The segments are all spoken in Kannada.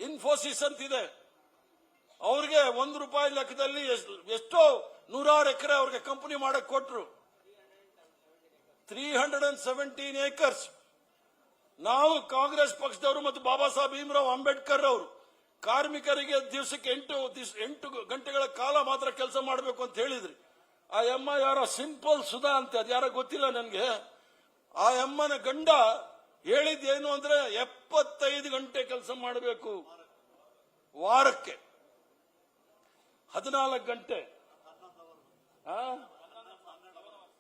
ಇನ್ಫೋಸಿಸ್ ಅಂತಿದೆ, ಅವ್ರಿಗೆ ₹1 ಲೆಕ್ಕದಲ್ಲಿ ಎಷ್ಟೋ 100 ಎಕರೆ ಅವ್ರಿಗೆ ಕಂಪನಿ ಮಾಡಕ್ ಕೊಟ್ರು. 317 ಏಕರ್ಸ್. ನಾವು ಕಾಂಗ್ರೆಸ್ ಪಕ್ಷದವರು ಮತ್ತು ಬಾಬಾ ಸಾಹೇಬ್ ಭೀಮರಾವ್ ಅಂಬೇಡ್ಕರ್ ಅವರು ಕಾರ್ಮಿಕರಿಗೆ ದಿವಸಕ್ಕೆ 8 ಗಂಟೆಗಳ ಕಾಲ ಮಾತ್ರ ಕೆಲಸ ಮಾಡಬೇಕು ಅಂತ ಹೇಳಿದ್ರಿ. ಆ ಅಮ್ಮ ಯಾರೋ ಸಿಂಪಲ್ ಸುಧಾ ಅಂತ, ಅದು ಯಾರೋ ಗೊತ್ತಿಲ್ಲ ನನಗೆ. ಆ ಅಮ್ಮನ ಗಂಡ ಹೇಳಿದ್ದೇನು ಅಂದ್ರೆ 75 ಗಂಟೆ ಕೆಲಸ ಮಾಡಬೇಕು ವಾರಕ್ಕೆ, 14 ಗಂಟೆ,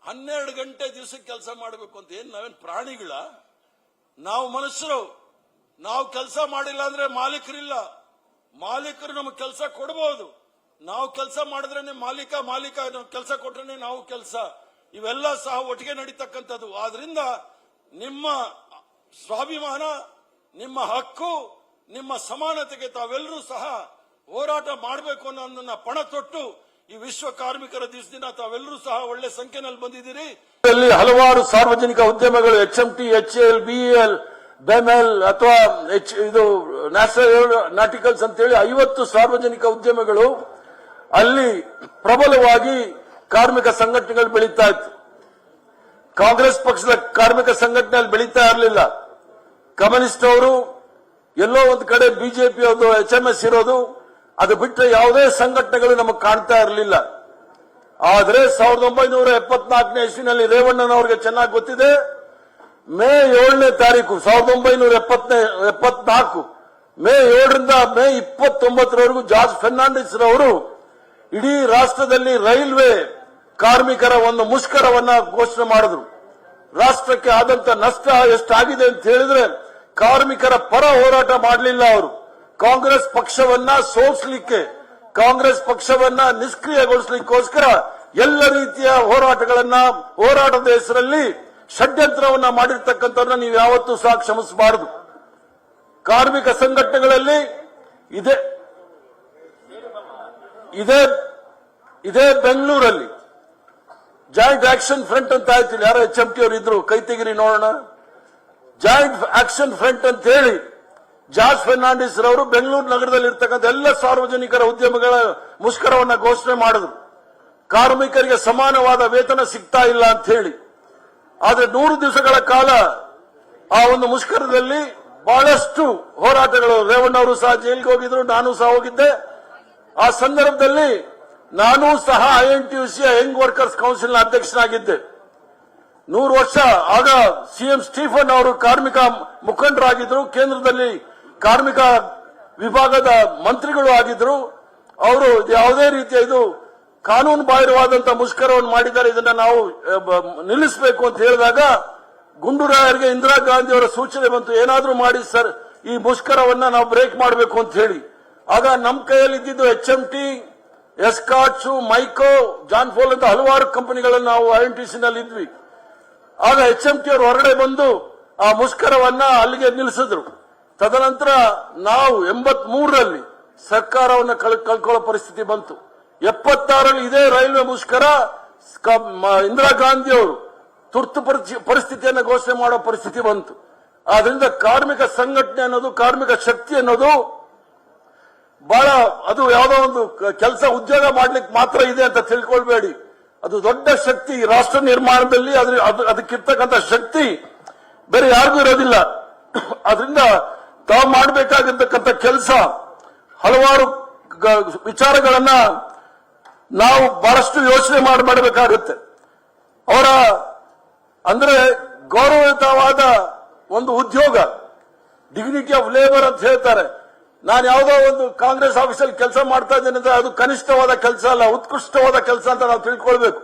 12 ಗಂಟೆ ದಿವಸಕ್ಕೆ ಕೆಲಸ ಮಾಡಬೇಕು ಅಂತ. ಏನ್ ನಾವೇನ್ ಪ್ರಾಣಿಗಳ? ನಾವು ಮನುಷ್ಯರು. ನಾವು ಕೆಲಸ ಮಾಡಿಲ್ಲ ಅಂದ್ರೆ ಮಾಲೀಕರಿಲ್ಲ. ಮಾಲೀಕರು ನಮಗೆ ಕೆಲಸ ಕೊಡಬಹುದು. ನಾವು ಕೆಲಸ ಮಾಡಿದ್ರೇನೆ ಮಾಲೀಕ ಕೆಲಸ ಕೊಟ್ರೇನೆ ನಾವು ಕೆಲಸ. ಇವೆಲ್ಲ ಸಹ ಒಟ್ಟಿಗೆ ನಡೀತಕ್ಕಂಥದ್ದು. ಆದ್ರಿಂದ ನಿಮ್ಮ ಸ್ವಾಭಿಮಾನ, ನಿಮ್ಮ ಹಕ್ಕು, ನಿಮ್ಮ ಸಮಾನತೆಗೆ ತಾವೆಲ್ಲರೂ ಸಹ ಹೋರಾಟ ಮಾಡಬೇಕು ಅನ್ನೋದನ್ನ ಪಣ ತೊಟ್ಟು ಈ ವಿಶ್ವ ಕಾರ್ಮಿಕರ ದಿವಸದಿಂದ ತಾವೆಲ್ಲರೂ ಸಹ ಒಳ್ಳೆ ಸಂಖ್ಯೆಯಲ್ಲಿ ಬಂದಿದ್ದೀರಿ. ಹಲವಾರು ಸಾರ್ವಜನಿಕ ಉದ್ಯಮಗಳು HMT, HAL, BEL, ಬೆಮೆಲ್ ಅಥವಾ ಇದು ನ್ಯಾಷನಲ್ ಏರೋನಾಟಿಕಲ್ಸ್ ಅಂತೇಳಿ 50 ಸಾರ್ವಜನಿಕ ಉದ್ಯಮಗಳು ಅಲ್ಲಿ ಪ್ರಬಲವಾಗಿ ಕಾರ್ಮಿಕ ಸಂಘಟನೆಗಳು ಬೆಳೀತಾ ಇತ್ತು. ಕಾಂಗ್ರೆಸ್ ಪಕ್ಷದ ಕಾರ್ಮಿಕ ಸಂಘಟನೆಯಲ್ಲಿ ಬೆಳೀತಾ ಇರಲಿಲ್ಲ. ಕಮ್ಯುನಿಸ್ಟ್ ಅವರು ಎಲ್ಲೋ ಒಂದು ಕಡೆ, ಬಿಜೆಪಿ ಅವರು HMS ಇರೋದು, ಅದು ಬಿಟ್ಟರೆ ಯಾವುದೇ ಸಂಘಟನೆಗಳು ನಮಗೆ ಕಾಣ್ತಾ ಇರಲಿಲ್ಲ. ಆದರೆ 1974ನೇ ಇಸ್ವಿನಲ್ಲಿ ರೇವಣ್ಣನವರಿಗೆ ಚೆನ್ನಾಗಿ ಗೊತ್ತಿದೆ, ಮೇ 7ನೇ ತಾರೀಕು 1974 ಮೇ 7ರಿಂದ ಮೇ 29ರವರೆಗೂ ಜಾರ್ಜ್ ಫೆರ್ನಾಂಡಿಸ್ ರವರು ಇಡೀ ರಾಷ್ಟ್ರದಲ್ಲಿ ರೈಲ್ವೆ ಕಾರ್ಮಿಕರ ಒಂದು ಮುಷ್ಕರವನ್ನ ಘೋಷಣೆ ಮಾಡಿದ್ರು. ರಾಷ್ಟ್ರಕ್ಕೆ ಆದಂತ ನಷ್ಟ ಎಷ್ಟಾಗಿದೆ ಅಂತ ಹೇಳಿದ್ರೆ, ಕಾರ್ಮಿಕರ ಪರ ಹೋರಾಟ ಮಾಡಲಿಲ್ಲ ಅವರು. ಕಾಂಗ್ರೆಸ್ ಪಕ್ಷವನ್ನ ಸೋಲಿಸಲಿಕ್ಕೆ, ಕಾಂಗ್ರೆಸ್ ಪಕ್ಷವನ್ನ ನಿಷ್ಕ್ರಿಯಗೊಳಿಸಲಿಕ್ಕೋಸ್ಕರ ಎಲ್ಲ ರೀತಿಯ ಹೋರಾಟದ ಹೆಸರಲ್ಲಿ ಷಡ್ಯಂತ್ರವನ್ನ ಮಾಡಿರ್ತಕ್ಕಂಥವ್ರನ್ನ ನೀವು ಯಾವತ್ತೂ ಸಹ ಕ್ಷಮಿಸಬಾರದು. ಕಾರ್ಮಿಕ ಸಂಘಟನೆಗಳಲ್ಲಿ ಇದೇ ಬೆಂಗಳೂರಲ್ಲಿ ಜಾಯಿಂಟ್ ಆಕ್ಷನ್ ಫ್ರಂಟ್ ಅಂತ ಆಯ್ತು. ಯಾರೋ HMT ಅವರು ಇದ್ರು, ಕೈ ತೆಗಿರಿ ನೋಡೋಣ. ಜಾಯಿಂಟ್ ಆಕ್ಷನ್ ಫ್ರಂಟ್ ಅಂತ ಹೇಳಿ ಜಾರ್ಜ್ ಫೆರ್ನಾಂಡಿಸ್ ರವರು ಬೆಂಗಳೂರು ನಗರದಲ್ಲಿ ಇರ್ತಕ್ಕಂಥ ಎಲ್ಲ ಸಾರ್ವಜನಿಕರ ಉದ್ಯಮಗಳ ಮುಷ್ಕರವನ್ನ ಘೋಷಣೆ ಮಾಡಿದ್ರು. ಕಾರ್ಮಿಕರಿಗೆ ಸಮಾನವಾದ ವೇತನ ಸಿಗ್ತಾ ಇಲ್ಲ ಅಂತ ಹೇಳಿ. ಆದ್ರೆ 100 ದಿವಸಗಳ ಕಾಲ ಆ ಒಂದು ಮುಷ್ಕರದಲ್ಲಿ ಬಹಳಷ್ಟು ಹೋರಾಟಗಳು. ರೇವಣ್ಣವರು ಸಹ ಜೈಲಿಗೆ ಹೋಗಿದ್ರು, ನಾನು ಸಹ ಹೋಗಿದ್ದೆ. ಆ ಸಂದರ್ಭದಲ್ಲಿ ನಾನು ಸಹ INTUC ಯಂಗ್ ವರ್ಕರ್ಸ್ ಕೌನ್ಸಿಲ್ನ ಅಧ್ಯಕ್ಷನಾಗಿದ್ದೆ. 100 ವರ್ಷ ಆಗ CM ಸ್ಟೀಫನ್ ಅವರು ಕಾರ್ಮಿಕ ಮುಖಂಡರಾಗಿದ್ರು, ಕೇಂದ್ರದಲ್ಲಿ ಕಾರ್ಮಿಕ ವಿಭಾಗದ ಮಂತ್ರಿಗಳು ಆಗಿದ್ರು. ಅವರು ಯಾವುದೇ ರೀತಿಯ ಇದು ಕಾನೂನು ಬಾಹಿರವಾದಂತಹ ಮುಷ್ಕರವನ್ನು ಮಾಡಿದ್ದಾರೆ, ಇದನ್ನ ನಾವು ನಿಲ್ಲಿಸಬೇಕು ಅಂತ ಹೇಳಿದಾಗ ಗುಂಡೂರಾಯರಿಗೆ ಇಂದಿರಾ ಗಾಂಧಿ ಅವರ ಸೂಚನೆ ಬಂತು, ಏನಾದ್ರೂ ಮಾಡಿ ಸರ್ ಈ ಮುಷ್ಕರವನ್ನ ನಾವು ಬ್ರೇಕ್ ಮಾಡಬೇಕು ಅಂತ ಹೇಳಿ. ಆಗ ನಮ್ಮ ಕೈಯಲ್ಲಿ ಇದ್ದಿದ್ದು HMT, Escorts, MICO, John Fowler ಅಂತ ಹಲವಾರು ಕಂಪನಿಗಳನ್ನು ನಾವು INTUC ನಲ್ಲಿ ಇದ್ವಿ. ಆಗ HMT ಅವರು ಹೊರಗಡೆ ಬಂದು ಆ ಮುಷ್ಕರವನ್ನ ಅಲ್ಲಿಗೆ ನಿಲ್ಲಿಸಿದ್ರು. ತದನಂತರ ನಾವು 83ರಲ್ಲಿ ಸರ್ಕಾರವನ್ನು ಕಳ್ಕೊಳ್ಳೋ ಪರಿಸ್ಥಿತಿ ಬಂತು. 76ರಲ್ಲಿ ಇದೇ ರೈಲ್ವೆ ಮುಷ್ಕರ ಇಂದಿರಾ ಗಾಂಧಿ ಅವರು ತುರ್ತು ಪರಿಸ್ಥಿತಿಯನ್ನು ಘೋಷಣೆ ಮಾಡೋ ಪರಿಸ್ಥಿತಿ ಬಂತು. ಆದ್ರಿಂದ ಕಾರ್ಮಿಕ ಸಂಘಟನೆ ಅನ್ನೋದು, ಕಾರ್ಮಿಕ ಶಕ್ತಿ ಅನ್ನೋದು ಬಹಳ, ಅದು ಯಾವುದೋ ಒಂದು ಕೆಲಸ ಉದ್ಯೋಗ ಮಾಡ್ಲಿಕ್ಕೆ ಮಾತ್ರ ಇದೆ ಅಂತ ತಿಳ್ಕೊಳ್ಬೇಡಿ. ಅದು ದೊಡ್ಡ ಶಕ್ತಿ ರಾಷ್ಟ್ರ ನಿರ್ಮಾಣದಲ್ಲಿ. ಅದಕ್ಕಿರ್ತಕ್ಕಂಥ ಶಕ್ತಿ ಬೇರೆ ಯಾರಿಗೂ ಇರೋದಿಲ್ಲ. ಅದರಿಂದ ತಾವು ಮಾಡಬೇಕಾಗಿರ್ತಕ್ಕಂಥ ಕೆಲಸ, ಹಲವಾರು ವಿಚಾರಗಳನ್ನ ನಾವು ಬಹಳಷ್ಟು ಯೋಚನೆ ಮಾಡಬೇಕಾಗುತ್ತೆ. ಅವರ ಅಂದ್ರೆ ಗೌರವಯುತವಾದ ಒಂದು ಉದ್ಯೋಗ, ಡಿಗ್ನಿಟಿ ಆಫ್ ಲೇಬರ್ ಅಂತ ಹೇಳ್ತಾರೆ. ನಾನು ಯಾವುದೋ ಒಂದು ಕಾಂಗ್ರೆಸ್ ಆಫೀಸಲ್ಲಿ ಕೆಲಸ ಮಾಡ್ತಾ ಇದ್ದೇನೆ ಅಂದ್ರೆ ಅದು ಕನಿಷ್ಠವಾದ ಕೆಲಸ ಅಲ್ಲ, ಉತ್ಕೃಷ್ಟವಾದ ಕೆಲಸ ಅಂತ ನಾವು ತಿಳ್ಕೊಳ್ಬೇಕು.